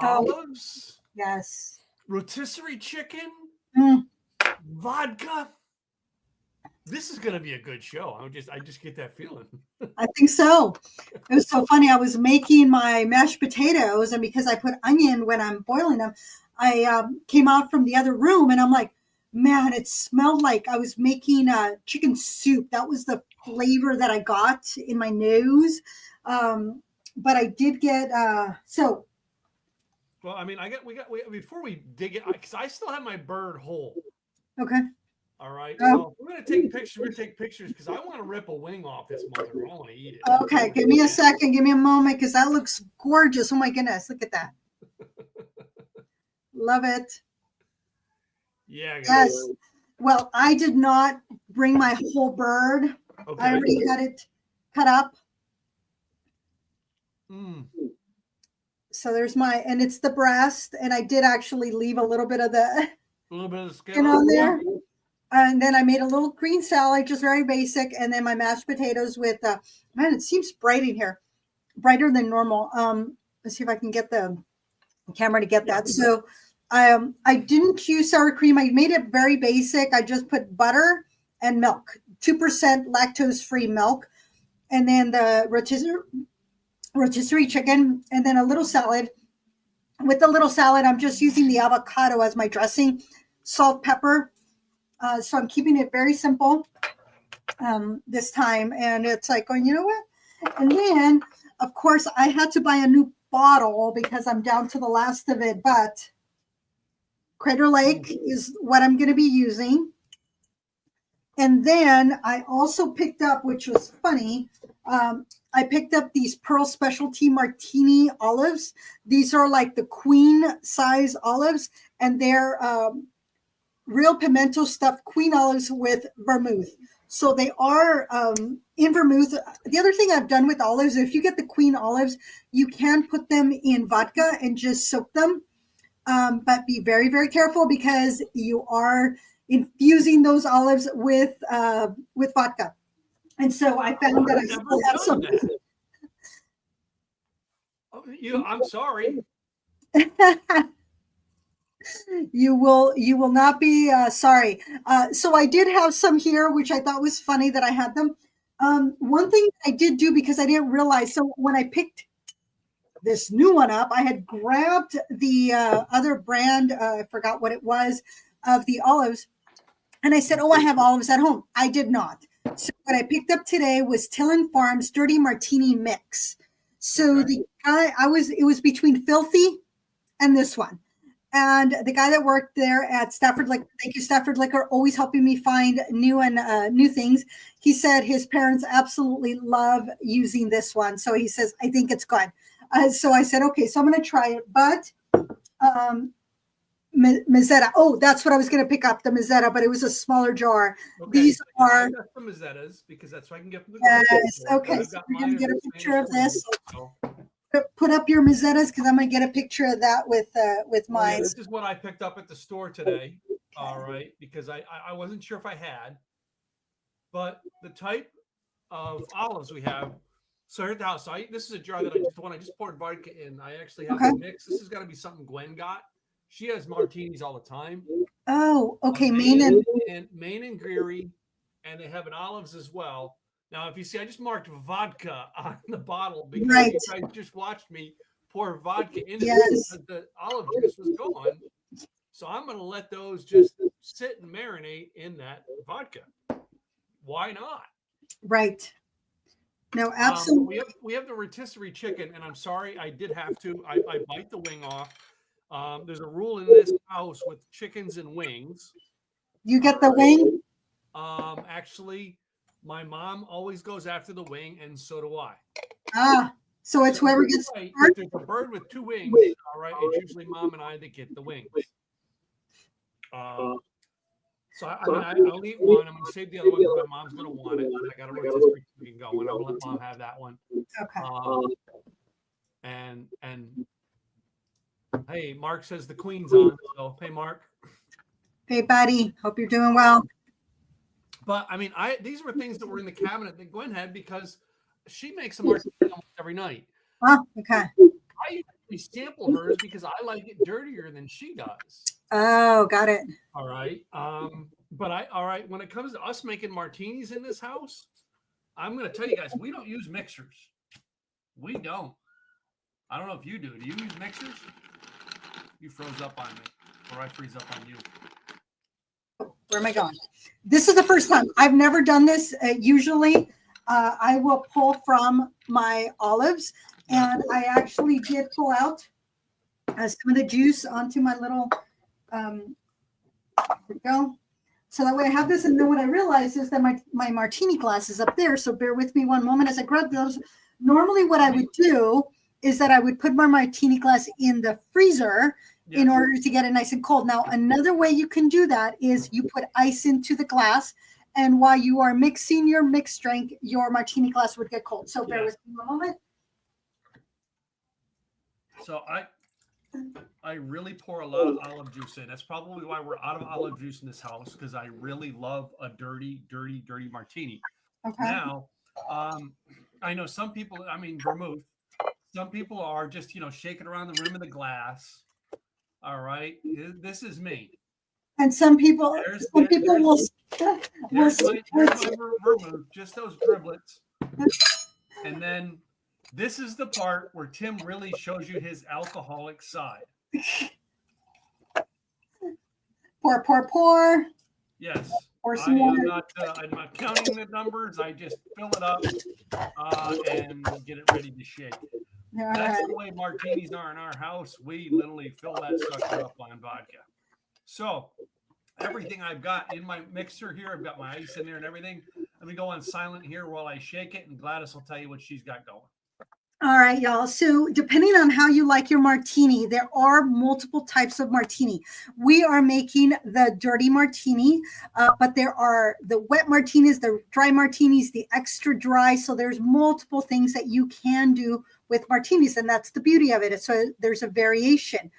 Oh, olives, yes. rotisserie chicken, Mm, vodka. This is going to be a good show. I just get that feeling. I think so. It was so funny. I was making my mashed potatoes, and because I put onion when I'm boiling them, I came out from the other room, and I'm like, man, it smelled like I was making chicken soup. That was the flavor that I got in my nose. But I did get so Well, I mean, before we dig it, because I still have my bird whole. okay. All right. Oh. So we're going to take pictures. We're going to take pictures because I want to rip a wing off this mother. I want to eat it. Okay, give me a second. Give me a moment because that looks gorgeous. Oh my goodness, look at that. Love it. Yeah. Yes. Well, I did not bring my whole bird. Okay. I already had it cut up. So there's and it's the breast, and I did actually leave a little bit of the skin on there. And then I made a little green salad, just very basic, and then my mashed potatoes with man, it seems bright in here, brighter than normal. Let's see if I can get the camera to get that. So I didn't use sour cream. I made it very basic. I just put butter and milk, 2% lactose-free milk, and then the rotisserie chicken, and then a little salad. With the little salad, I'm just using the avocado as my dressing, salt, pepper. So I'm keeping it very simple this time. And it's like going, you know what? And then, of course, I had to buy a new bottle because I'm down to the last of it. But Crater Lake is what I'm going to be using. And then I also picked up, which was funny, I picked up these Pearl Specialty Martini olives. These are like the queen size olives, and they're real pimento stuffed queen olives with vermouth. So they are in vermouth. The other thing I've done with olives, if you get the queen olives, you can put them in vodka and just soak them. But be very, very careful because you are infusing those olives with vodka. And so I found that I still have some. I'm sorry. You will not be sorry. So I did have some here, which I thought was funny that I had them. One thing I did do because I didn't realize. So when I picked this new one up, I had grabbed the other brand. I forgot what it was of the olives. And I said, oh, I have olives at home. I did not. So what I picked up today was Tillin Farms Dirty Martini Mix. So the guy, it was between Filthy and this one. And the guy that worked there at Stafford Liquor, thank you, Stafford Liquor, always helping me find new things. He said his parents absolutely love using this one. So he says, I think it's good. So I said, okay, so I'm going to try it. But Mezzetta. Oh, that's what I was going to pick up, the Mezzetta, but it was a smaller jar. Okay. These are I got some Mezzettas because that's what I can get from the yes. Okay, so we're going to get a picture of this. Put up your Mezzettas because I'm going to get a picture of that with mine. Yeah, this is what I picked up at the store today. All right, because I wasn't sure if I had, but the type of olives we have. So here at the house, this is a jar that I just poured vodka in. I actually have a mix. This has got to be something Gwen got. She has martinis all the time. Oh, okay. Maine and Greary, and they have an olives as well. Now, if you see, I just marked vodka on the bottle because you guys just watched me pour vodka into it because the olive juice was gone. So I'm going to let those just sit and marinate in that vodka. Why not? Right. No, absolutely. We have the rotisserie chicken, and I'm sorry, I did have to. I bite the wing off. There's a rule in this house with chickens and wings. You get the wing? Actually, my mom always goes after the wing, and so do I. So it's whoever gets the bird? If there's a bird with two wings, all right, it's usually mom and I that get the wings. So I'll eat one. I'm going to save the other one because my mom's going to want it. I got a rotisserie chicken going. I'm going to let mom have that one. Okay. And hey, Mark says the queen's on. So hey, Mark. Hey, buddy. Hope you're doing well. But I mean, these were things that were in the cabinet that Gwen had because she makes a martini almost every night. Oh, okay. actually sample hers because I like it dirtier than she does. Oh, got it. All right. All right, when it comes to us making martinis in this house, I'm going to tell you guys, we don't use mixers. We don't. I don't know if you do. Do you use mixers? You froze up on me, or I freeze up on you. Where am I going? This is the first time. I've never done this. Usually, I will pull from my olives, and I actually did pull out some of the juice onto my little, there we go. So that way I have this, and then what I realized is that my martini glass is up there, so bear with me one moment as I grab those. Normally what I would do is that I would put my martini glass in the freezer in order to get it nice and cold. Now, another way you can do that is you put ice into the glass, and while you are mixing your mixed drink, your martini glass would get cold. So bear with me one moment. So I really pour a lot of olive juice in. That's probably why we're out of olive juice in this house, because I really love a dirty, dirty, dirty martini. Okay. Now, I know some people, I mean, vermouth, some people are just, shaking around the rim of the glass. All right. This is me. And some people will. Here's my vermouth, just those driblets. And then this is the part where Tim really shows you his alcoholic side. Pour, pour, pour. Yes. Pour some water. I'm not counting the numbers. I just fill it up and get it ready to shake. That's the way martinis are in our house. We literally fill that sucker up on vodka. So everything I've got in my mixer here, I've got my ice in there and everything. Let me go on silent here while I shake it, and Gladys will tell you what she's got going. All right, y'all. So depending on how you like your martini, there are multiple types of martini. We are making the dirty martini, but there are the wet martinis, the dry martinis, the extra dry. So there's multiple things that you can do with martinis, and that's the beauty of it. So there's a variation.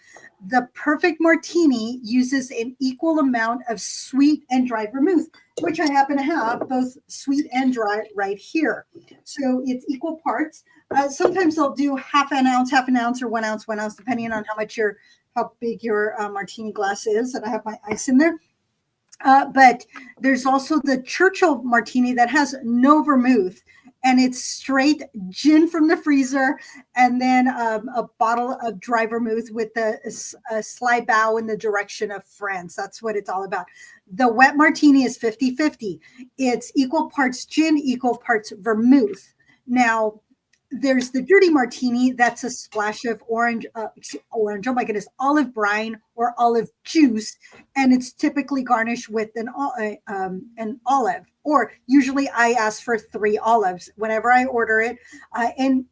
The perfect martini uses an equal amount of sweet and dry vermouth, which I happen to have both sweet and dry right here. So it's equal parts. Sometimes they'll do half an ounce, or 1 ounce, 1 ounce, depending on how big your martini glass is. And I have my ice in there. But there's also the Churchill martini that has no vermouth, and it's straight gin from the freezer, and then a bottle of dry vermouth with a sly bow in the direction of France. That's what it's all about. The wet martini is 50-50. It's equal parts gin, equal parts vermouth. Now, there's the dirty martini. That's a splash of orange, oh my goodness, olive brine or olive juice. And it's typically garnished with an olive, or usually I ask for 3 olives whenever I order it. And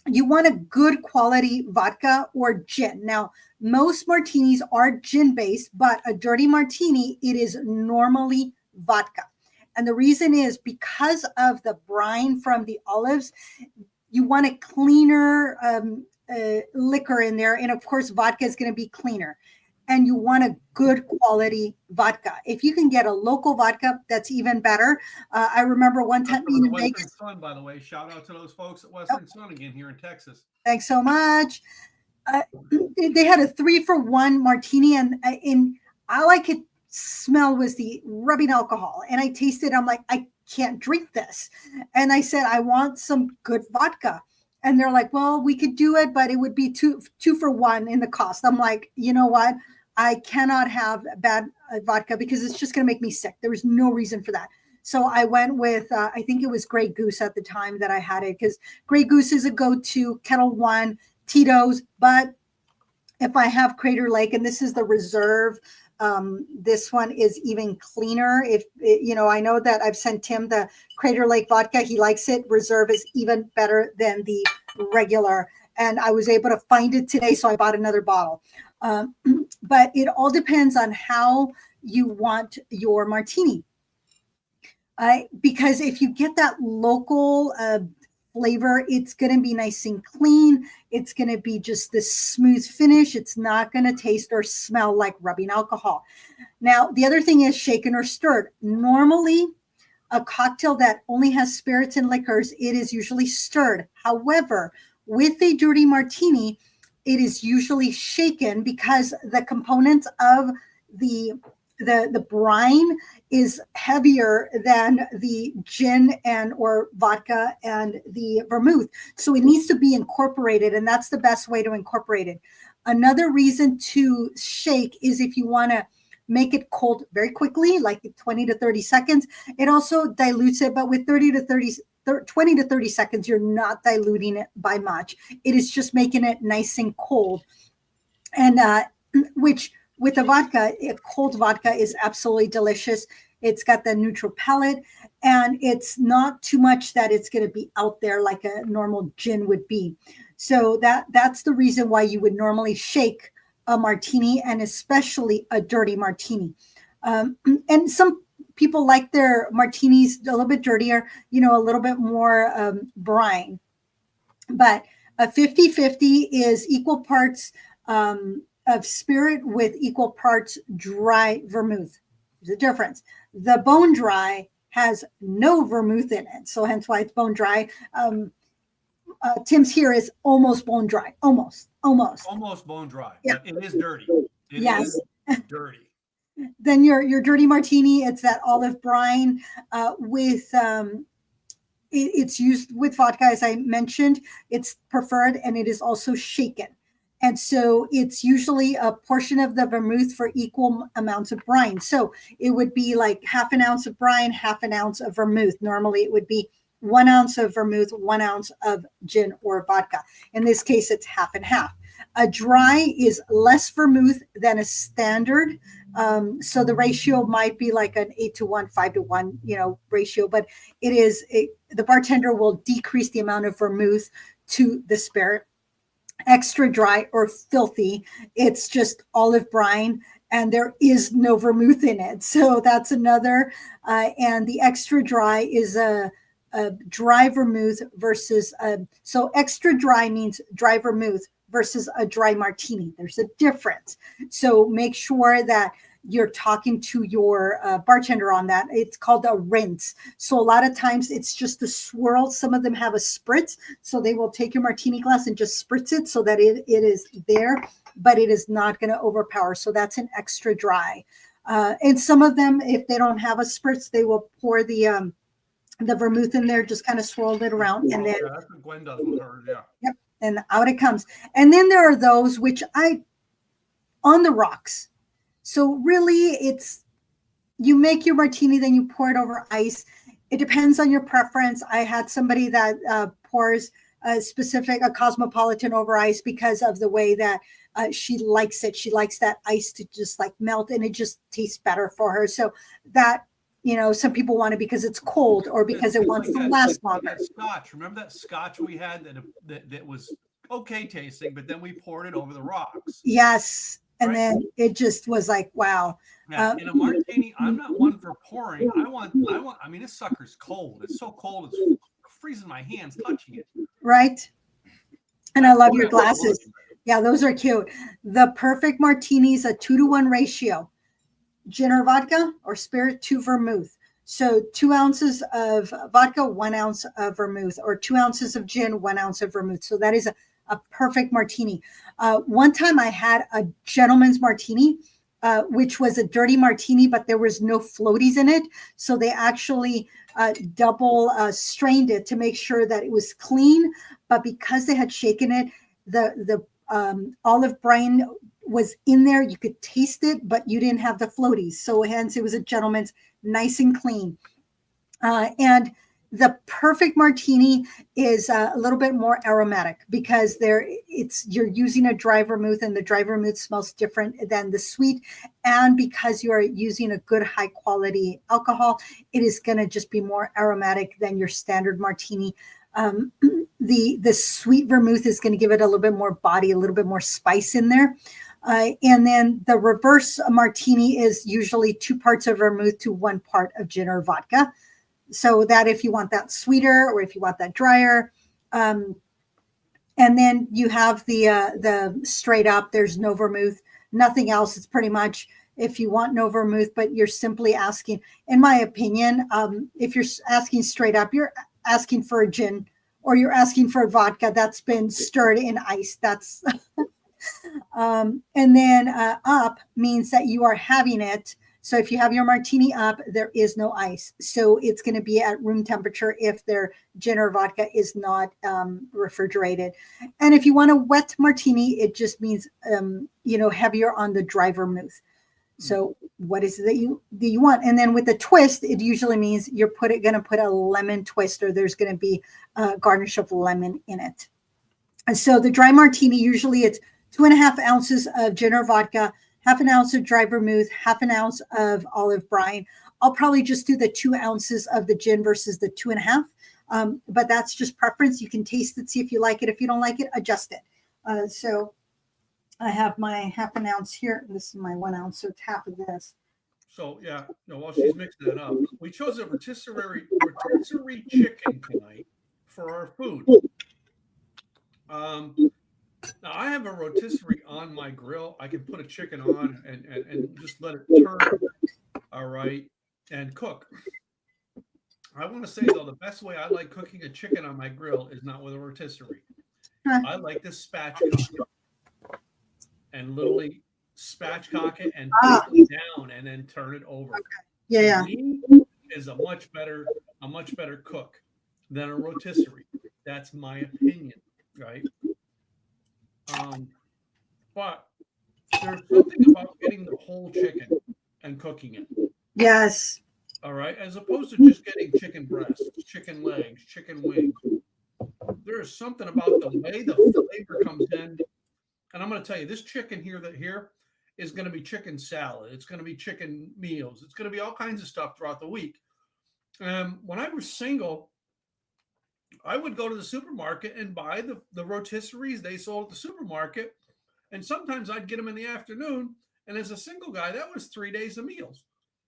you want a good quality vodka or gin. Now, most martinis are gin based, but a dirty martini, it is normally vodka. And the reason is because of the brine from the olives. You want a cleaner liquor in there. And of course, vodka is going to be cleaner. And you want a good quality vodka. If you can get a local vodka, that's even better. I remember one time being in Vegas. Sun, by the way, shout out to those folks at Western Sun again here in Texas. Thanks so much. They had a 3-for-1 martini, and all I could smell was the rubbing alcohol. And I tasted, I'm like, I can't drink this. And I said, I want some good vodka. And they're like, well, we could do it, but it would be two for one in the cost. I'm like, you know what? I cannot have bad vodka because it's just going to make me sick. There was no reason for that. So I went with, I think it was Grey Goose at the time that I had it, because Grey Goose is a go-to, Kettle One, Tito's. But if I have Crater Lake, and this is the reserve, this one is even cleaner. If I know that I've sent Tim the Crater Lake vodka. He likes it. Reserve is even better than the regular. And I was able to find it today, so I bought another bottle. But it all depends on how you want your martini. Because if you get that local flavor, it's going to be nice and clean. It's going to be just this smooth finish. It's not going to taste or smell like rubbing alcohol. Now, the other thing is shaken or stirred. Normally, a cocktail that only has spirits and liquors, it is usually stirred. However, with a dirty martini, it is usually shaken because the components of the brine is heavier than the gin and or vodka and the vermouth. So it needs to be incorporated, and that's the best way to incorporate it. Another reason to shake is if you want to make it cold very quickly, like 20 to 30 seconds. It also dilutes it, but with 20 to 30 seconds, you're not diluting it by much. It is just making it nice and cold. And which with a vodka, cold vodka is absolutely delicious. It's got the neutral palate, and it's not too much that it's going to be out there like a normal gin would be. So that's the reason why you would normally shake a martini, and especially a dirty martini. And some people like their martinis a little bit dirtier, a little bit more brine. But a 50-50 is equal parts of spirit with equal parts dry vermouth. There's a difference. The bone dry has no vermouth in it, so hence why it's bone dry. Tim's here is almost bone dry, almost bone dry. Yeah. But it is dirty. Yes. Is dirty. Then your dirty martini, it's that olive brine with it's used with vodka, as I mentioned. It's preferred, and it is also shaken. And so it's usually a portion of the vermouth for equal amounts of brine. So it would be like half an ounce of brine, half an ounce of vermouth. Normally it would be 1 ounce of vermouth, 1 ounce of gin or vodka. In this case, it's half and half. A dry is less vermouth than a standard. So the ratio might be like an 8-to-1, 5-to-1, ratio, but the bartender will decrease the amount of vermouth to the spirit. Extra dry or filthy, it's just olive brine, and there is no vermouth in it. So that's another. And the extra dry is a dry vermouth versus so extra dry means dry vermouth versus a dry martini. There's a difference. So make sure that you're talking to your bartender on that. It's called a rinse. So a lot of times it's just a swirl. Some of them have a spritz. So they will take your martini glass and just spritz it so that it is there, but it is not going to overpower. So that's an extra dry. And some of them, if they don't have a spritz, they will pour the vermouth in there, just kind of swirl it around. And then that's what Gwen does with hers, yeah. Yep, and out it comes. And then there are those which on the rocks. So really, you make your martini, then you pour it over ice. It depends on your preference. I had somebody that pours a cosmopolitan over ice because of the way that she likes it. She likes that ice to just like melt, and it just tastes better for her. So that, some people want it because it's cold or because it wants to last longer. That scotch, remember that scotch we had that was okay tasting, but then we poured it over the rocks. Yes. And right? Then it just was like, wow. Yeah, in a martini, I'm not one for pouring. I mean, this sucker's cold. It's so cold, it's freezing my hands touching it. Right. And I love your glasses. Yeah, those are cute. The perfect martini is a 2-to-1 ratio. Gin or vodka or spirit to vermouth. So 2 ounces of vodka, 1 ounce of vermouth, or 2 ounces of gin, 1 ounce of vermouth. So that is a perfect martini. One time I had a gentleman's martini, which was a dirty martini, but there was no floaties in it. So they actually double strained it to make sure that it was clean. But because they had shaken it, the olive brine was in there. You could taste it, but you didn't have the floaties. So hence it was a gentleman's, nice and clean. And the perfect martini is a little bit more aromatic because you're using a dry vermouth, and the dry vermouth smells different than the sweet. And because you are using a good high quality alcohol, it is going to just be more aromatic than your standard martini. The sweet vermouth is going to give it a little bit more body, a little bit more spice in there. And then the reverse martini is usually 2 parts of vermouth to 1 part of gin or vodka. So that if you want that sweeter or if you want that drier. And then you have the straight up, there's no vermouth, nothing else. It's pretty much if you want no vermouth, but you're simply asking, in my opinion, if you're asking straight up, you're asking for a gin or you're asking for a vodka that's been stirred in ice. That's And then up means that you are having it. So if you have your martini up, there is no ice. So it's going to be at room temperature if their gin or vodka is not refrigerated. And if you want a wet martini, it just means, heavier on the dry vermouth. So what is it that you want? And then with the twist, it usually means you're going to put a lemon twist, or there's going to be a garnish of lemon in it. And so the dry martini, usually it's 2.5 ounces of gin or vodka, half an ounce of dry vermouth, half an ounce of olive brine. I'll probably just do the 2 ounces of the gin versus the 2.5. But that's just preference. You can taste it, see if you like it. If you don't like it, adjust it. So I have my half an ounce here. This is my 1 ounce, so it's half of this. So yeah, while she's mixing it up, we chose a rotisserie chicken tonight for our food. Now I have a rotisserie on my grill. I can put a chicken on and just let it turn, all right, and cook. I want to say though, the best way I like cooking a chicken on my grill is not with a rotisserie. I like to spatchcock it and literally spatchcock it and put it down and then turn it over. Okay. Yeah. Me is a much better cook than a rotisserie. That's my opinion, right? But there's something about getting the whole chicken and cooking it. Yes. All right, as opposed to just getting chicken breasts, chicken legs, chicken wings. There is something about the way the flavor comes in. And I'm going to tell you, this chicken here is going to be chicken salad. It's going to be chicken meals. It's going to be all kinds of stuff throughout the week. When I was single, I would go to the supermarket and buy the rotisseries they sold at the supermarket. And sometimes I'd get them in the afternoon. And as a single guy, that was 3 days of meals.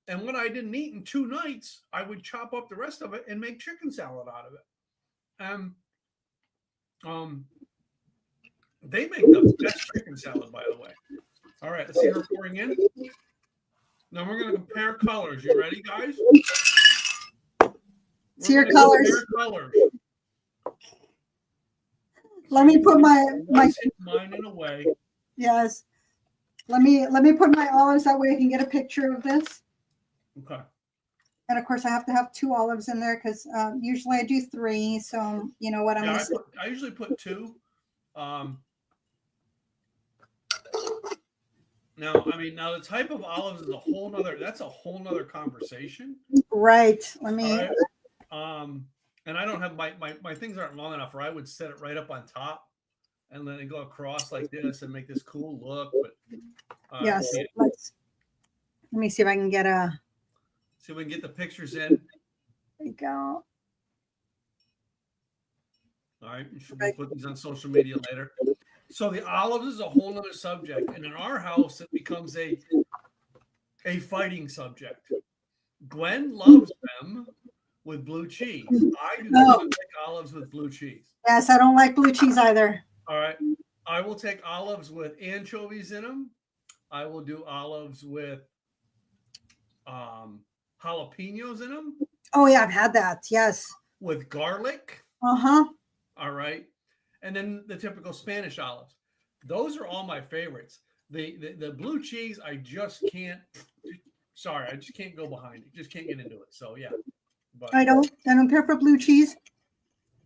And when I didn't eat in 2 nights, I would chop up the rest of it and make chicken salad out of it. They make the best chicken salad, by the way. All right, let's see her pouring in. Now we're going to compare colors. You ready, guys? See your colors. Let me put my mine in a way. Yes. Let me put my olives, that way I can get a picture of this. Okay. And of course, I have to have 2 olives in there because usually I do 3. So you know what I'm going to say. I usually put 2. Now the type of olives is a whole nother conversation. Right. Let me. And I don't have my things aren't long enough, or I would set it right up on top and let it go across like this and make this cool look. But yes, let me see if I can get see if we can get the pictures in. There you go. All right, we should put these on social media later. So the olives is a whole other subject, and in our house it becomes a fighting subject. Gwen loves them with blue cheese. I do not like olives with blue cheese. Yes, I don't like blue cheese either. All right, I will take olives with anchovies in them. I will do olives with jalapenos in them. Oh yeah, I've had that. Yes. With garlic. Uh-huh. All right. And then the typical Spanish olives. Those are all my favorites. The blue cheese, I just can't. Sorry, I just can't go behind it. Just can't get into it. So yeah. But I don't care for blue cheese.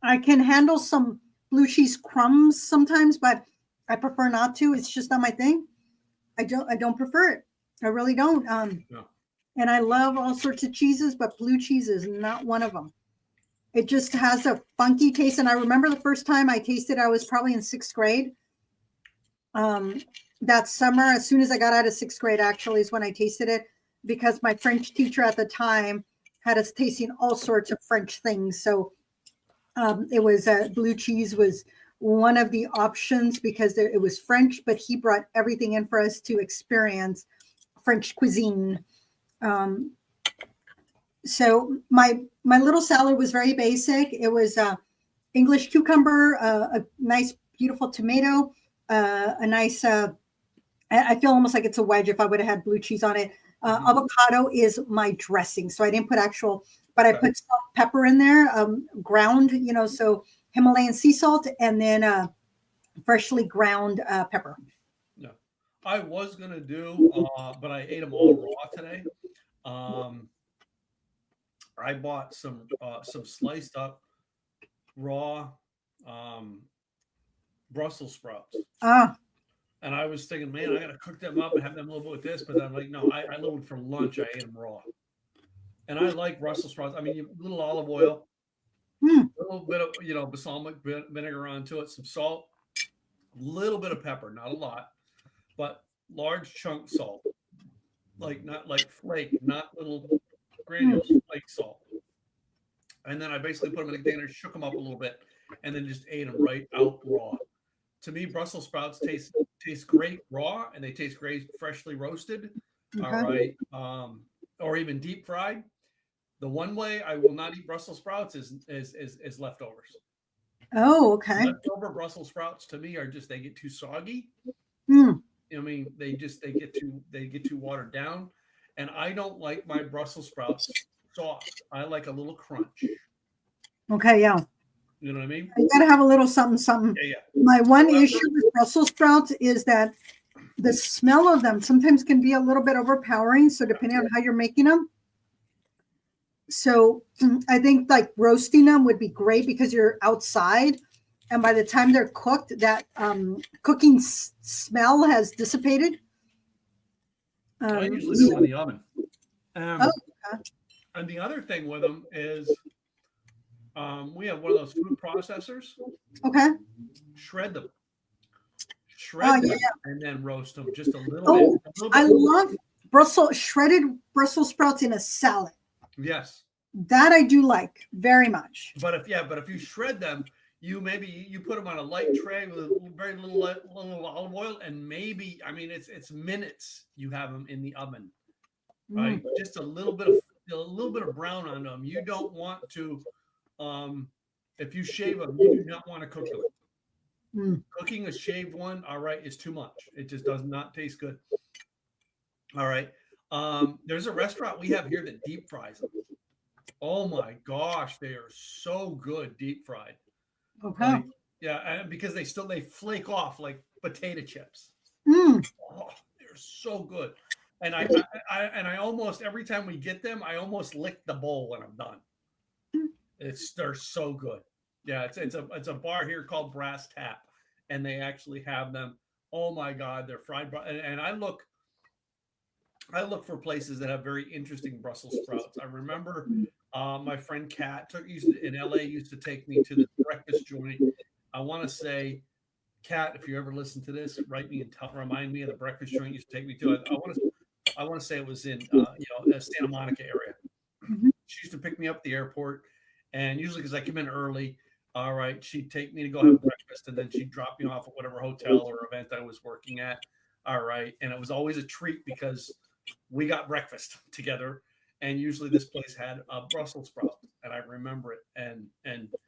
I can handle some blue cheese crumbs sometimes, but I prefer not to. It's just not my thing. I don't prefer it. I really don't. No. And I love all sorts of cheeses, but blue cheese is not one of them. It just has a funky taste. And I remember the first time I tasted, I was probably in 6th grade. That summer, as soon as I got out of 6th grade, actually, is when I tasted it, because my French teacher at the time had us tasting all sorts of French things. So it was blue cheese was one of the options because it was French, but he brought everything in for us to experience French cuisine. So my little salad was very basic. It was English cucumber, a nice, beautiful tomato, a nice, I feel almost like it's a wedge if I would have had blue cheese on it. Avocado is my dressing. So I didn't put but I put salt, pepper in there, ground, so Himalayan sea salt, and then freshly ground pepper. I was gonna do, but I ate them all raw today. Um, I bought some sliced up raw um, Brussels sprouts. Ah, And I was thinking, man, I got to cook them up and have them a little bit with this. But then I'm like, no, I literally for lunch, I ate them raw. And I like Brussels sprouts. I mean, a little olive oil, hmm, a little bit of, balsamic vinegar onto it, some salt, a little bit of pepper, not a lot, but large chunk salt, like not like flake, not little hmm. granules, flake salt. And then I basically put them in a container, shook them up a little bit, and then just ate them right out raw. To me, Brussels sprouts taste great raw, and they taste great freshly roasted. All Okay. right, or even deep fried. The one way I will not eat Brussels sprouts is leftovers. Oh, okay. Leftover Brussels sprouts to me are just they get too soggy. Hmm. I mean, they get too watered down, and I don't like my Brussels sprouts soft. I like a little crunch. Okay, yeah. You know what I mean? You gotta have a little something, something. Yeah, yeah. My one issue with Brussels sprouts is that the smell of them sometimes can be a little bit overpowering. So depending on how you're making them. So I think like roasting them would be great because you're outside. And by the time they're cooked, that cooking smell has dissipated. I usually do them in the oven. Oh, And the other thing with them is we have one of those food processors. okay. Shred them, Oh, them, yeah. and then roast them just a little Oh, bit. A little bit. I love shredded Brussels sprouts in a salad. Yes, That I do like very much. but if you shred them, you put them on a light tray with very little olive oil, and maybe I mean it's minutes you have them in the oven, right? Just a little bit of brown on them. You don't want to, if you shave them, you do not want to cook them. Cooking a shaved one, all right, is too much. It just does not taste good. All right. There's a restaurant we have here that deep fries them. Oh my gosh, they are so good deep fried. Okay. Like, yeah, and because they flake off like potato chips. Mm. Oh, they're so good. And I almost every time we get them, I almost lick the bowl when I'm done. They're so good. Yeah, it's a bar here called Brass Tap, and they actually have them. Oh my God, they're fried. And I look for places that have very interesting Brussels sprouts. I remember my friend Kat in LA used to take me to the breakfast joint. I want to say, Kat, if you ever listen to this, write me and remind me of the breakfast joint you used to take me to. I want to say it was in the Santa Monica area. She used to pick me up at the airport, and usually because I come in early, all right, she'd take me to go have breakfast, and then she'd drop me off at whatever hotel or event I was working at. All right, and it was always a treat because we got breakfast together, and usually this place had a Brussels sprout, and I remember it. And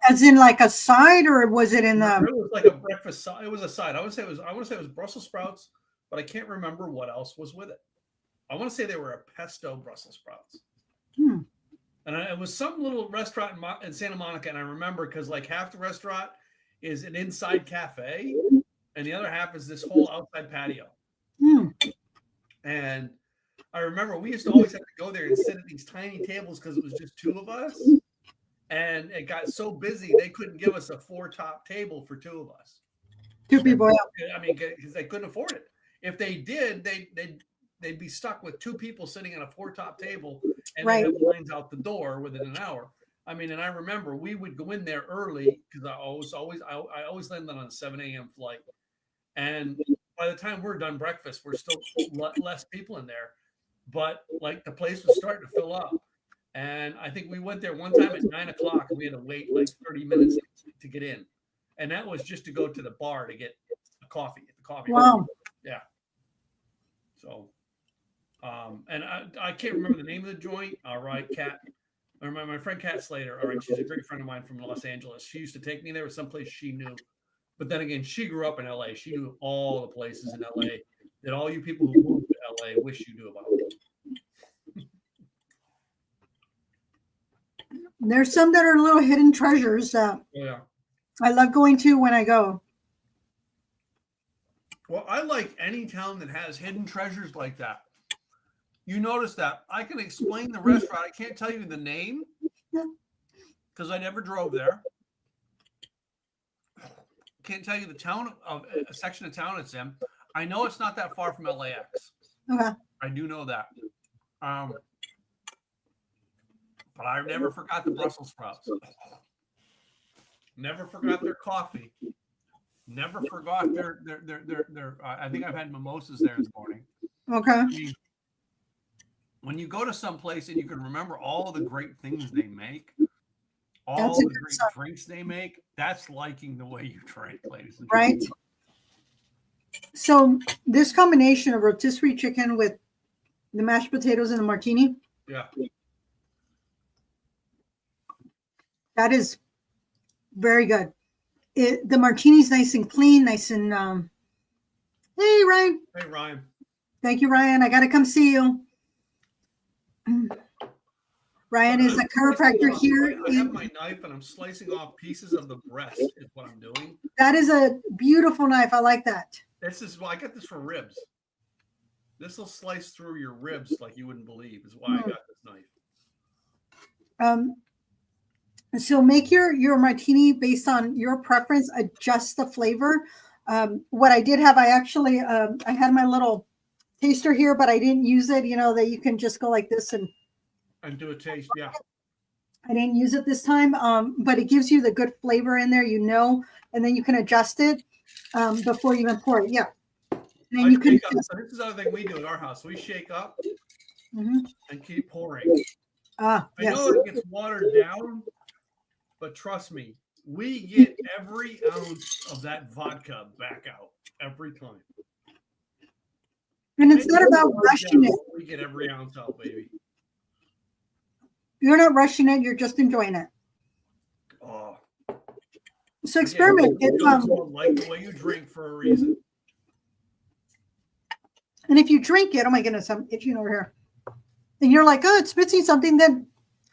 as in like a side, or was it in the? It was like a breakfast. It was a side. I want to say it was Brussels sprouts, but I can't remember what else was with it. I want to say they were a pesto Brussels sprouts. And it was some little restaurant in Santa Monica, and I remember because like half the restaurant is an inside cafe, and the other half is this whole outside patio. And I remember we used to always have to go there and sit at these tiny tables because it was just two of us. And it got so busy they couldn't give us a 4-top table for two of us. Two people. I mean, because they couldn't afford it. If they did, they'd be stuck with two people sitting on a 4-top table, and they have lines out the door within an hour. I mean, and I remember we would go in there early because I always landed on a 7 a.m. flight, and by the time we're done breakfast, we're still less people in there, but like the place was starting to fill up. And I think we went there one time at 9 o'clock, and we had to wait like 30 minutes to get in, and that was just to go to the bar to get a coffee at the coffee. Wow. Yeah. So, and I can't remember the name of the joint. All right, Kat. I remember my friend Kat Slater. All right, she's a great friend of mine from Los Angeles. She used to take me there with someplace she knew, but then again, she grew up in LA. She knew all the places in LA that all you people who moved to LA wish you knew about. There's some that are little hidden treasures that I love going to when I go. Well, I like any town that has hidden treasures like that. You notice that I can explain the restaurant. I can't tell you the name because I never drove there. Can't tell you the town of a section of town it's in. I know it's not that far from LAX. Okay. I do know that. But I never forgot the Brussels sprouts. Never forgot their coffee. Never forgot their I think I've had mimosas there this morning. Okay. I mean, when you go to some place and you can remember all the great things they make, all the great drinks they make, that's liking the way you drink, ladies and gentlemen. Right. So this combination of rotisserie chicken with the mashed potatoes and the martini. Yeah. That is very good. The martini's nice and clean, nice and hey Ryan. Hey Ryan. Thank you, Ryan. I gotta come see you. Ryan is a chiropractor here. I have my knife and I'm slicing off pieces of the breast is what I'm doing. That is a beautiful knife. I like that. This is why I got this for ribs. This will slice through your ribs like you wouldn't believe is why I got this knife. So make your martini based on your preference, adjust the flavor. What I did have, I actually, I had my little taster here, but I didn't use it, you know, that you can just go like this and do a taste. Yeah. I didn't use it this time, but it gives you the good flavor in there, you know, and then you can adjust it before you even pour it. Yeah. And then you can. So this is the other thing we do at our house. We shake up and keep pouring. Yes. I know it gets watered down, but trust me, we get every ounce of that vodka back out every time. And it's not about rushing it. We get every ounce out, baby. You're not rushing it. You're just enjoying it. Oh. So experiment. Like the way you drink for a reason. And if you drink it, oh my goodness, I'm itching over here. And you're like, oh, it's missing something, then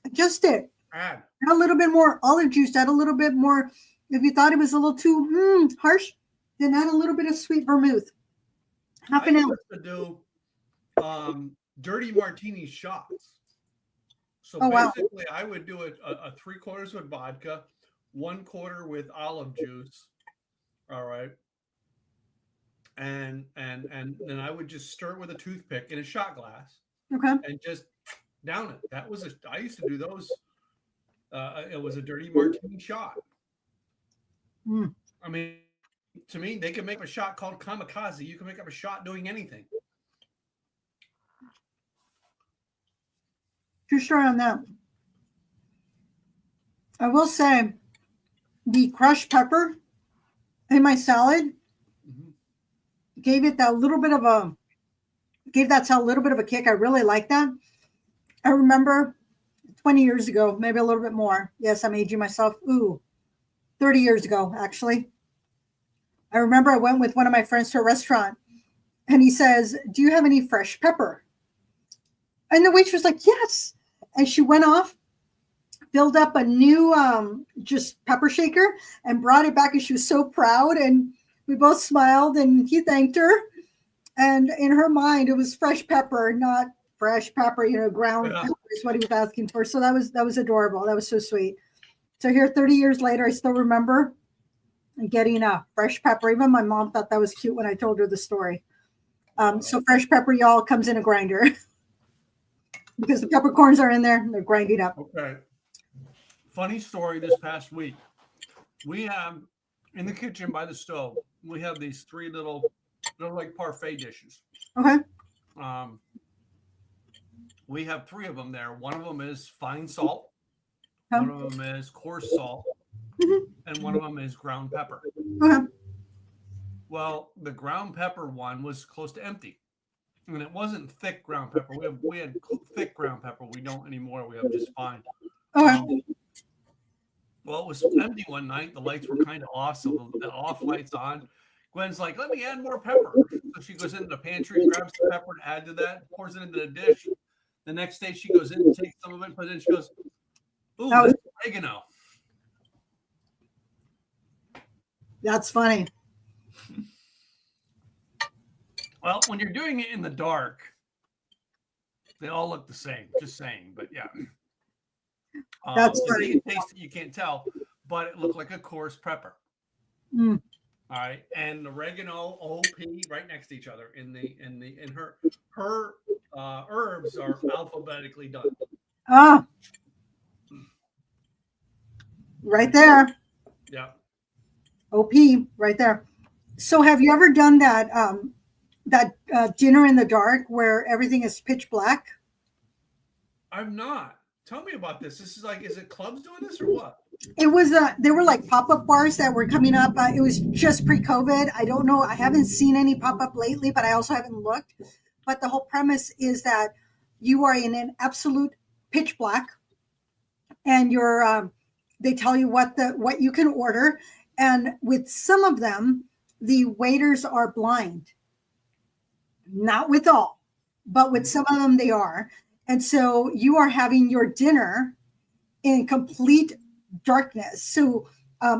adjust it. Add a little bit more olive juice. Add a little bit more. If you thought it was a little too harsh, then add a little bit of sweet vermouth. Half an ounce. I used to do dirty martini shots. So basically, I would do a 3/4 with vodka, 1/4 with olive juice. All right. And then I would just stir it with a toothpick in a shot glass. Okay. And just down it. I used to do those. It was a dirty martini shot. I mean, to me, they can make a shot called kamikaze. You can make up a shot doing anything. Too short on that. I will say the crushed pepper in my salad gave it that little bit of a kick. I really like that. I remember 20 years ago, maybe a little bit more. Yes, I'm aging myself. 30 years ago, actually. I remember I went with one of my friends to a restaurant and he says, do you have any fresh pepper? And the waitress was like, yes. And she went off, filled up a new just pepper shaker and brought it back. And she was so proud. And we both smiled and he thanked her. And in her mind, it was fresh pepper, not fresh pepper, ground pepper is what he was asking for. So that was adorable. That was so sweet. So here 30 years later, I still remember getting a fresh pepper. Even my mom thought that was cute when I told her the story. So fresh pepper, y'all, comes in a grinder because the peppercorns are in there and they're grinding up. Okay. Funny story this past week. We have in the kitchen by the stove, we have these three they're like parfait dishes. Okay. We have three of them there. One of them is fine salt. One of them is coarse salt. And one of them is ground pepper. Okay. Well, the ground pepper one was close to empty. And it wasn't thick ground pepper. We had thick ground pepper. We don't anymore. We have just fine. Okay. Well, it was empty one night. The lights were kind of off, so the off lights on. Gwen's like, let me add more pepper. So she goes into the pantry, grabs the pepper to add to that, pours it into the dish. The next day she goes in and takes some of it, but then she goes, ooh, that's oregano. That's funny. Well, when you're doing it in the dark, they all look the same. Just saying, but yeah. That's Until funny. you taste it, you can't tell, but it looked like a coarse pepper. Mm. All right, and oregano, OP, right next to each other in her herbs are alphabetically done. Ah, right there. Yeah, OP, right there. So, have you ever done that dinner in the dark where everything is pitch black? I'm not. Tell me about this. This is like, is it clubs doing this or what? It was there were like pop-up bars that were coming up. It was just pre-COVID. I don't know. I haven't seen any pop-up lately, but I also haven't looked. But the whole premise is that you are in an absolute pitch black, and they tell you what you can order, and with some of them, the waiters are blind. Not with all, but with some of them they are. And so you are having your dinner in complete darkness. So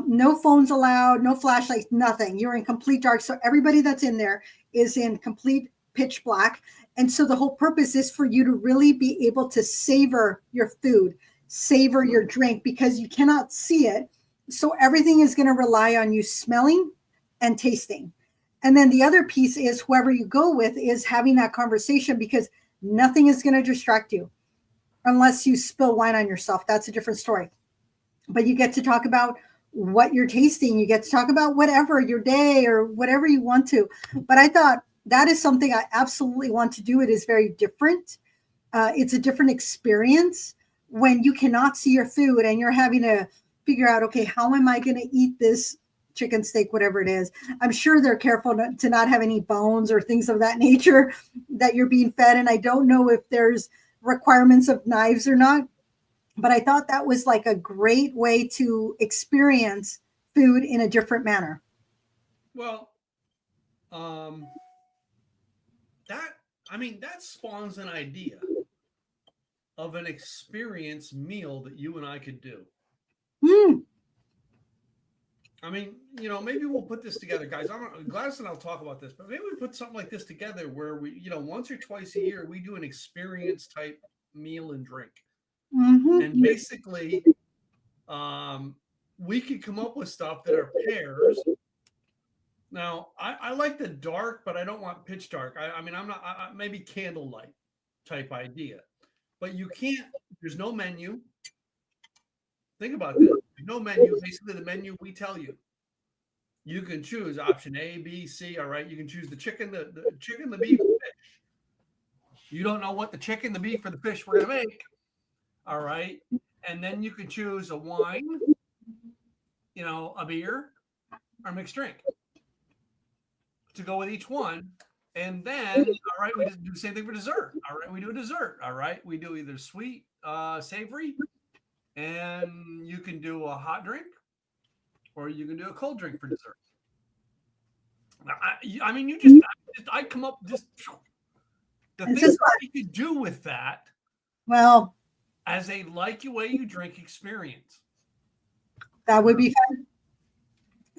no phones allowed, no flashlights, nothing. You're in complete dark. So everybody that's in there is in complete pitch black. And so the whole purpose is for you to really be able to savor your food, savor your drink, because you cannot see it. So everything is going to rely on you smelling and tasting. And then the other piece is whoever you go with is having that conversation, because nothing is going to distract you unless you spill wine on yourself. That's a different story. But you get to talk about what you're tasting. You get to talk about whatever, your day or whatever you want to. But I thought that is something I absolutely want to do. It is very different. It's a different experience when you cannot see your food and you're having to figure out, okay, how am I going to eat this chicken steak, whatever it is. I'm sure they're careful to not have any bones or things of that nature that you're being fed. And I don't know if there's requirements of knives or not, but I thought that was like a great way to experience food in a different manner. Well, that spawns an idea of an experience meal that you and I could do. Mm. I mean, maybe we'll put this together, guys. Gladys and I'll talk about this, but maybe we put something like this together where we, once or twice a year, we do an experience type meal and drink. Mm-hmm. And basically, we could come up with stuff that are pairs. Now, I like the dark, but I don't want pitch dark. I'm not, maybe candlelight type idea, but you can't, there's no menu. Think about this. There's no menu. Basically, the menu we tell you. You can choose option A, B, C. All right. You can choose the chicken, the chicken, the beef, the fish. You don't know what the chicken, the beef, or the fish we're gonna make. All right. And then you can choose a wine, a beer, or mixed drink to go with each one. And then, all right, we just do the same thing for dessert. All right, we do a dessert. All right, we do either sweet, savory, and you can do a hot drink, or you can do a cold drink for dessert. I come up just the things that we could do with that. Well, as a like you way you drink experience, that would be fun.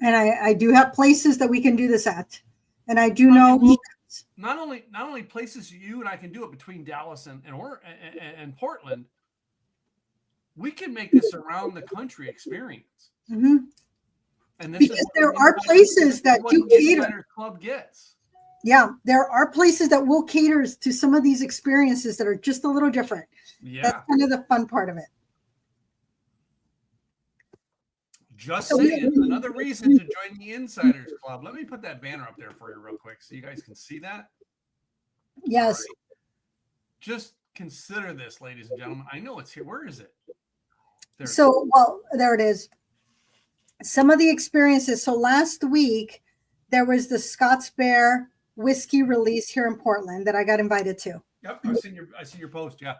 And I do have places that we can do this at, and I do know not only places you and I can do it between Dallas and Portland. We can make this around the country experience. Mm-hmm. And this because is there are places that do cater. Club gets. Yeah, there are places that will cater to some of these experiences that are just a little different. Yeah, that's kind of the fun part of it. Just saying, another reason to join the Insiders Club. Let me put that banner up there for you real quick so you guys can see that. Yes. Right. Just consider this, ladies and gentlemen. I know it's here. Where is it? There it is. Some of the experiences. So last week, there was the Scott's Bear whiskey release here in Portland that I got invited to. Yep, I see your post. Yeah.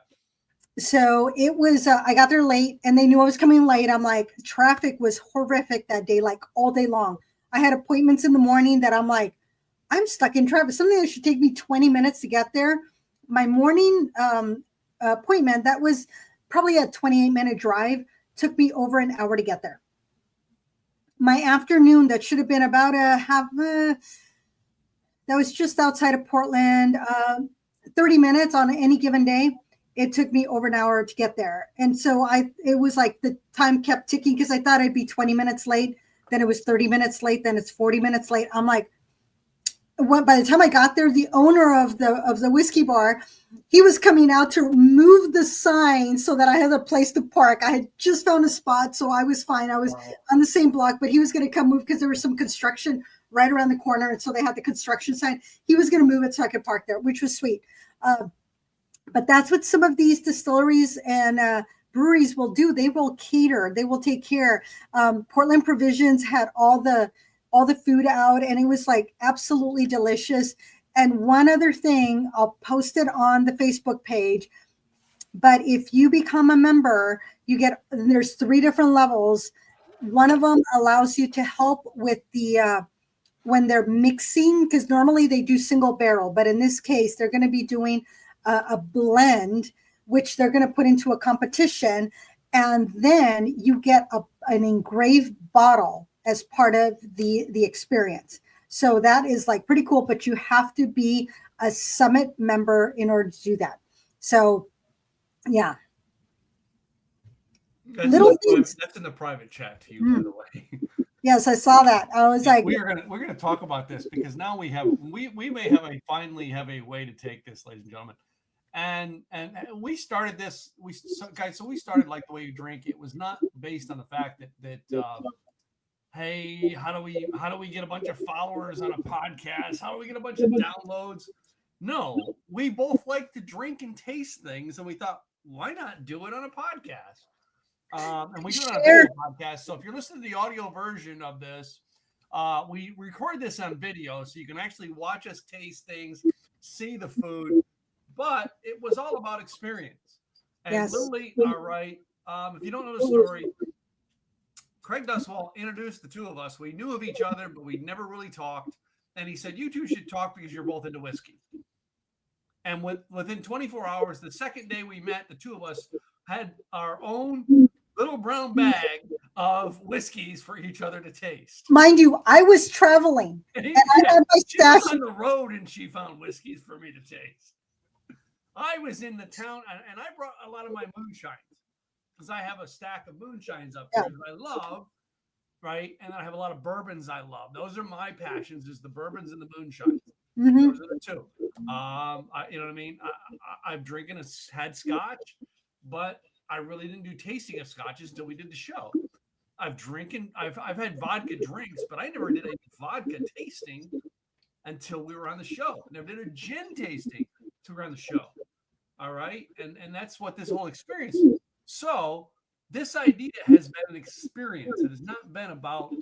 So it was, I got there late and they knew I was coming late. I'm like, traffic was horrific that day, like all day long. I had appointments in the morning that I'm like, I'm stuck in traffic. Something that should take me 20 minutes to get there. My morning appointment, that was probably a 28-minute drive, took me over an hour to get there. My afternoon, that should have been about that was just outside of Portland. 30 minutes on any given day. It took me over an hour to get there. And so it was like the time kept ticking because I thought I'd be 20 minutes late. Then it was 30 minutes late. Then it's 40 minutes late. I'm like, by the time I got there, the owner of the whiskey bar, he was coming out to move the sign so that I had a place to park. I had just found a spot, so I was fine. I was on the same block, but he was going to come move because there was some construction right around the corner, and so they had the construction sign. He was going to move it so I could park there, which was sweet. But that's what some of these distilleries and breweries will do. They will cater. They will take care. Portland Provisions had all the food out, and it was like absolutely delicious. And one other thing, I'll post it on the Facebook page. But if you become a member, there's 3 different levels. One of them allows you to help with the when they're mixing, because normally they do single barrel, but in this case, they're going to be doing a blend, which they're going to put into a competition. And then you get an engraved bottle as part of the experience. So that is like pretty cool, but you have to be a Summit member in order to do that. So yeah. That's in the private chat to you, by the way. Yes, I saw that. I was like, we're gonna talk about this because now we may finally have a way to take this, ladies and gentlemen. And we started this, so we started like the way you drink. It was not based on the fact that hey, how do we get a bunch of followers on a podcast? How do we get a bunch of downloads? No, we both like to drink and taste things, and we thought, why not do it on a podcast? And we do it on a video podcast. So if you're listening to the audio version of this, we record this on video, so you can actually watch us taste things, see the food. But it was all about experience. And yes. Lily, all right, if you don't know the story, Craig Duswall introduced the 2 of us. We knew of each other, but we never really talked. And he said, you 2 should talk because you're both into whiskey. And within 24 hours, the second day we met, the 2 of us had our own little brown bag of whiskeys for each other to taste. Mind you, I was traveling. And I had my stash. She was on the road and she found whiskeys for me to taste. I was in the town, and I brought a lot of my moonshines because I have a stack of moonshines up there that I love, right? And I have a lot of bourbons I love. Those are my passions, is the bourbons and the moonshines. Mm-hmm. Those are the 2. You know what I mean? I've had scotch, but I really didn't do tasting of scotches until we did the show. I've had vodka drinks, but I never did a vodka tasting until we were on the show. Never did a gin tasting until we were on the show. All right. And that's what this whole experience is. So this idea has been an experience. It has not been about,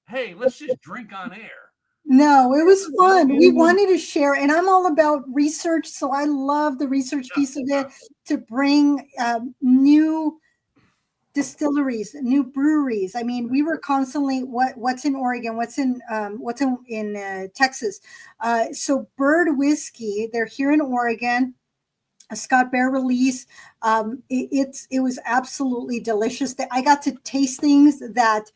hey, let's just drink on air. No, it was fun. We wanted to share, and I'm all about research. So I love the research piece of it to bring new distilleries, new breweries. I mean, we were constantly what's in Oregon, what's in Texas. So Bird Whiskey, they're here in Oregon. A Scott Bear release. It was absolutely delicious. I got to taste things that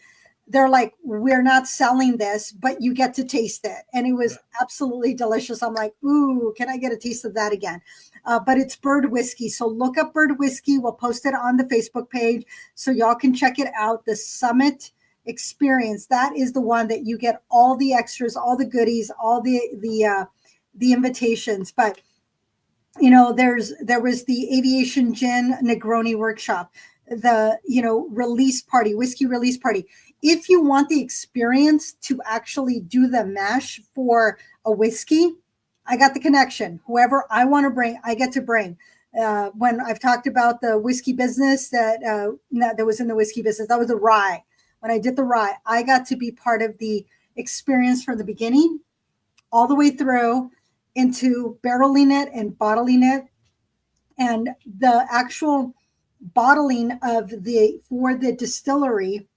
they're like, we're not selling this, but you get to taste it. And it was absolutely delicious. I'm like, ooh, can I get a taste of that again? But it's Bird Whiskey. So look up Bird Whiskey. We'll post it on the Facebook page so y'all can check it out. The Summit experience, that is the one that you get all the extras, all the goodies, all the invitations. But there was the Aviation Gin Negroni workshop, the release party, whiskey release party. If you want the experience to actually do the mash for a whiskey, I got the connection. Whoever I want to bring, I get to bring. When I've talked about the whiskey business that was in the whiskey business, that was the rye. When I did the rye, I got to be part of the experience from the beginning all the way through into barreling it and bottling it. And the actual bottling for the distillery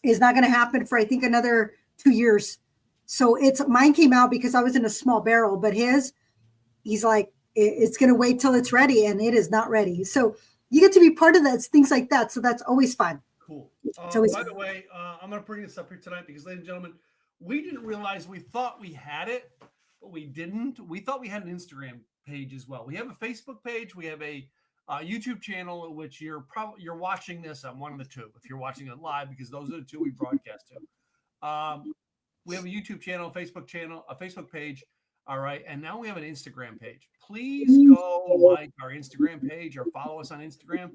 is not going to happen for, I think, another 2 years. So mine came out because I was in a small barrel, but he's like, it's going to wait till it's ready, and it is not ready. So you get to be part of that, things like that. So that's always fun. Cool. By the way, I'm going to bring this up here tonight because, ladies and gentlemen, we didn't realize, we thought we had it, but we didn't. We thought we had an Instagram page as well. We have a Facebook page. We have a YouTube channel, which you're watching this on one of the two. If you're watching it live, because those are the two we broadcast to. We have a YouTube channel, a Facebook page. All right. And now we have an Instagram page. Please go like our Instagram page or follow us on Instagram.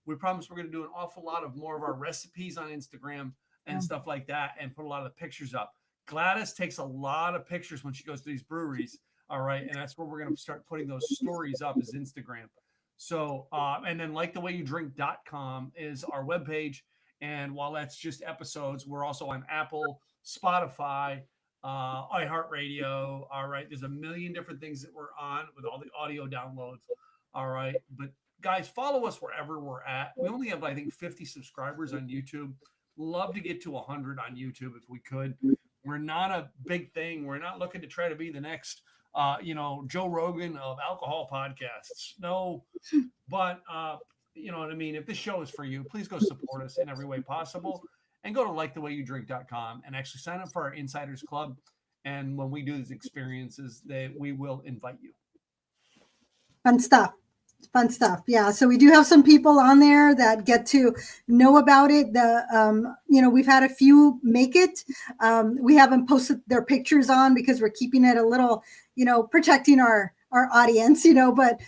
We promise we're going to do an awful lot of more of our recipes on Instagram and stuff like that, and put a lot of the pictures up. Gladys takes a lot of pictures when she goes to these breweries. All right. And that's where we're going to start putting those stories up, is Instagram. So, and then likethewayyoudrink.com is our webpage. And while that's just episodes, we're also on Apple, Spotify, iHeartRadio. All right. There's a million different things that we're on with all the audio downloads. All right. But guys, follow us wherever we're at. We only have, I think, 50 subscribers on YouTube. Love to get to 100 on YouTube if we could. We're not a big thing. We're not looking to try to be the next, Joe Rogan of alcohol podcasts. No, but you know what I mean? If this show is for you, please go support us in every way possible, and go to likethewayyoudrink.com and actually sign up for our Insiders Club. And when we do these experiences, we will invite you. Fun stuff. Yeah. So we do have some people on there that get to know about it. We've had a few make it. We haven't posted their pictures on because we're keeping it a little, protecting our audience, but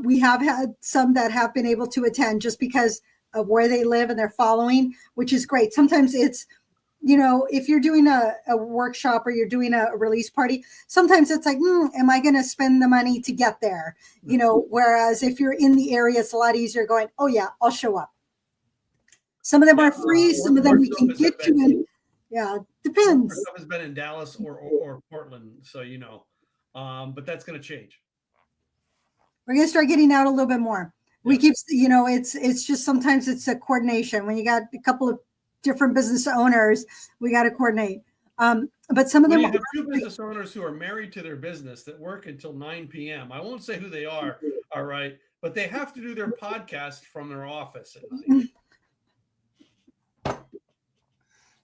we have had some that have been able to attend just because of where they live and their following, which is great. Sometimes it's, if you're doing a workshop or you're doing a release party, sometimes it's like, am I going to spend the money to get there? Whereas if you're in the area, it's a lot easier going, oh yeah, I'll show up. Some of them are free. Some of them we can get to. Yeah, depends. Some stuff has been in Dallas or Portland. So, but that's going to change. We're going to start getting out a little bit more. We keep, it's just, sometimes it's a coordination. When you got a couple of different business owners, we got to coordinate. But some of them have two business owners who are married to their business that work until 9 p.m. I won't say who they are. All right. But they have to do their podcast from their office at night.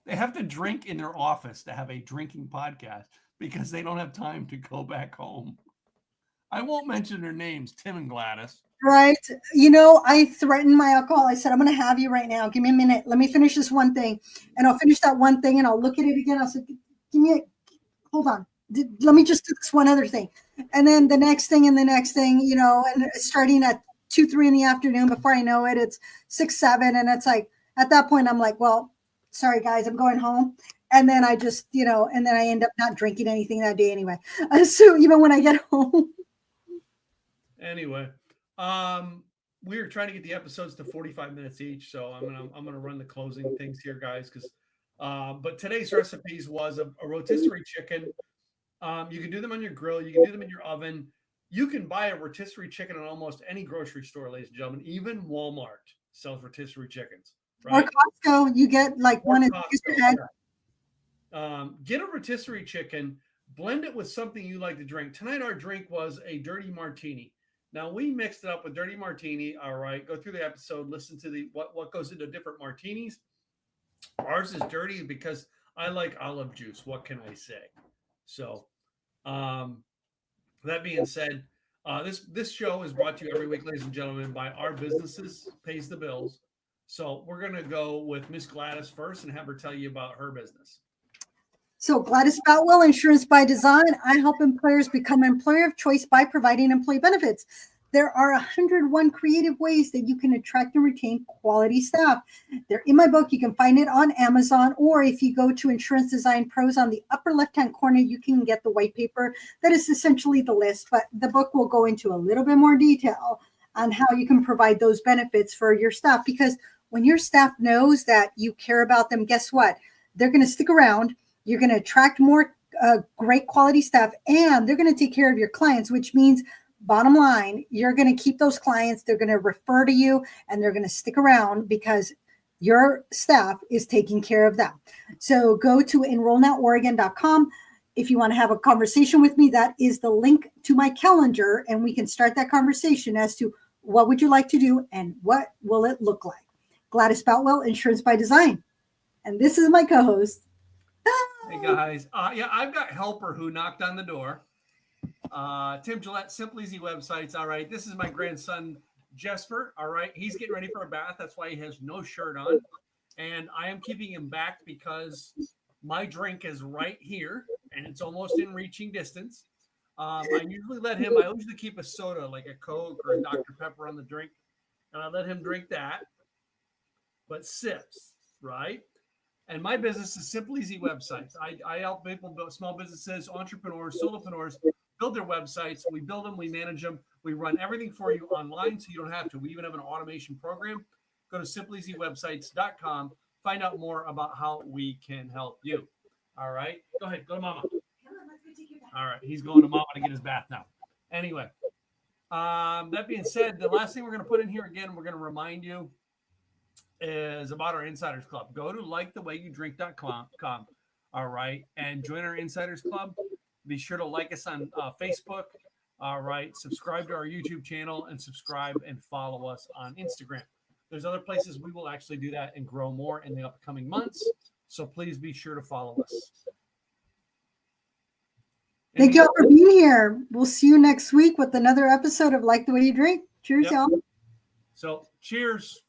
They have to drink in their office to have a drinking podcast because they don't have time to go back home. I won't mention their names, Tim and Gladys. Right. I threatened my alcohol. I said, I'm going to have you right now. Give me a minute. Let me finish this one thing. And I'll finish that one thing and I'll look at it again. I'll say, hold on. Let me just do this one other thing. And then the next thing and the next thing, and starting at 2, 3 in the afternoon, before I know it, it's 6, 7. And it's like, at that point, I'm like, well, sorry guys, I'm going home. And then I just, and then I end up not drinking anything that day anyway. So even when I get home. Anyway. We're trying to get the episodes to 45 minutes each, so I'm gonna run the closing things here, guys. Because, but today's recipes was a rotisserie chicken. You can do them on your grill. You can do them in your oven. You can buy a rotisserie chicken at almost any grocery store, ladies and gentlemen. Even Walmart sells rotisserie chickens. Right? Or Costco, you get like one. Get a rotisserie chicken. Blend it with something you like to drink. Tonight, our drink was a dirty martini. Now, we mixed it up with dirty martini. All right. Go through the episode. Listen to what goes into different martinis. Ours is dirty because I like olive juice. What can I say? So, that being said, this show is brought to you every week, ladies and gentlemen, by Our Businesses Pays the Bills. So we're going to go with Miss Gladys first and have her tell you about her business. So Gladys Boutwell, Insurance by Design. I help employers become an employer of choice by providing employee benefits. There are 101 creative ways that you can attract and retain quality staff. They're in my book. You can find it on Amazon, or if you go to Insurance Design Pros on the upper left-hand corner, you can get the white paper. That is essentially the list, but the book will go into a little bit more detail on how you can provide those benefits for your staff. Because when your staff knows that you care about them, guess what? They're going to stick around. You're going to attract more great quality staff, and they're going to take care of your clients, which means, bottom line, you're going to keep those clients. They're going to refer to you, and they're going to stick around because your staff is taking care of them. So go to enrollnoworegon.com. If you want to have a conversation with me, that is the link to my calendar, and we can start that conversation as to what would you like to do and what will it look like. Gladys Boutwell, Insurance by Design. And this is my co-host. Hey guys, I've got Helper who knocked on the door, Tim Gillette, Simple Easy Websites. All right. This is my grandson, Jesper. All right. He's getting ready for a bath. That's why he has no shirt on. And I am keeping him back because my drink is right here and it's almost in reaching distance. I usually keep a soda like a Coke or a Dr. Pepper on the drink. And I let him drink that, but sips, right? And my business is Simple Easy Websites. I help people build small businesses, entrepreneurs, solopreneurs build their websites. We build them, we manage them, we run everything for you online so you don't have to. We even have an automation program. Go to simpleeasywebsites.com. Find out more about how we can help you. All right. Go ahead. Go to Mama. All right. He's going to Mama to get his bath now. Anyway, that being said, the last thing we're going to put in here again, we're going to remind you is about our Insiders Club. Go to likethewayyoudrink.com, all right, and join our Insiders Club. Be sure to like us on Facebook, all right, subscribe to our YouTube channel, and subscribe and follow us on Instagram. There's other places we will actually do that and grow more in the upcoming months, so please be sure to follow us. Thank y'all for being here. We'll see you next week with another episode of Like the Way You Drink. Cheers, y'all. So, cheers.